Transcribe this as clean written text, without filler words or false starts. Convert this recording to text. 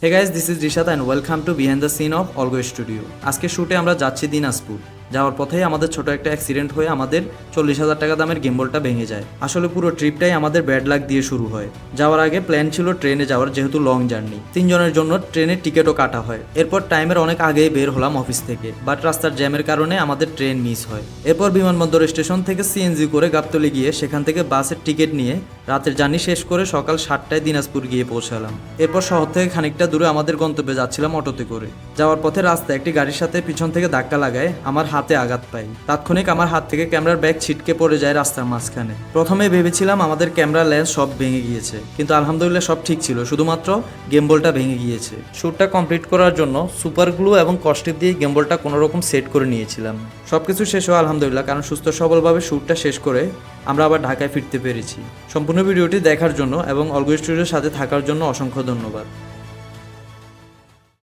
Hey guys, this is Rishad and welcome to behind the scene of অলগো studio. আজকে শুটে আমরা যাচ্ছি দিনাজপুর। যাওয়ার পথেই আমাদের ছোট একটা অ্যাক্সিডেন্ট হয়ে আমাদের 40,000 টাকা দামের গেমবলটা ভেঙে যায়। আসলে পুরো ট্রিপটাই আমাদের ব্যাড লাক দিয়ে শুরু হয়। যাওয়ার আগে প্ল্যান ছিল ট্রেনে যাওয়ার, যেহেতু লং জার্নি, 3 জনের জন্য ট্রেনের টিকিটও কাটা হয়। এরপর টাইমের অনেক আগেই বের হলাম অফিস থেকে, বাট রাস্তার জ্যামের কারণে আমাদের ট্রেন মিস হয়। এরপর বিমানবন্দর স্টেশন থেকে সিএনজি করে গাবতলী গিয়ে সেখান থেকে বাসের টিকিট নিয়ে রাতের জার্নি শেষ করে সকাল 7টায় দিনাজপুর গিয়ে পৌঁছালাম। এরপর শহর থেকে খানিকটা দূরে আমাদের গন্তব্যে যাচ্ছিলাম অটোতে করে। যাওয়ার পথে রাস্তায় একটি গাড়ির সাথে পিছন থেকে ধাক্কা লাগায় আমার হাতে আঘাত পাই। তাৎক্ষণিক আমার হাত থেকে ক্যামেরার ব্যাগ ছিটকে পড়ে যায় রাস্তার মাঝখানে। প্রথমে ভেবেছিলাম আমাদের ক্যামেরা লেন্স সব ভেঙে গিয়েছে, কিন্তু আলহামদুলিল্লাহ সব ঠিক ছিল, শুধুমাত্র গেমবলটা ভেঙে গিয়েছে। শ্যুটটা কমপ্লিট করার জন্য সুপার গ্লু এবং কস্টিপ দিয়ে গেমবলটা কোনোরকম সেট করে নিয়েছিলাম। সবকিছু শেষ হওয়া আলহামদুলিল্লাহ, কারণ সুস্থ সবলভাবে শ্যুটটা শেষ করে আমরা আবার ঢাকায় ফিরতে পেরেছি। সম্পূর্ণ ভিডিওটি দেখার জন্য এবং অলগো স্টুডিওর সাথে থাকার জন্য অসংখ্য ধন্যবাদ।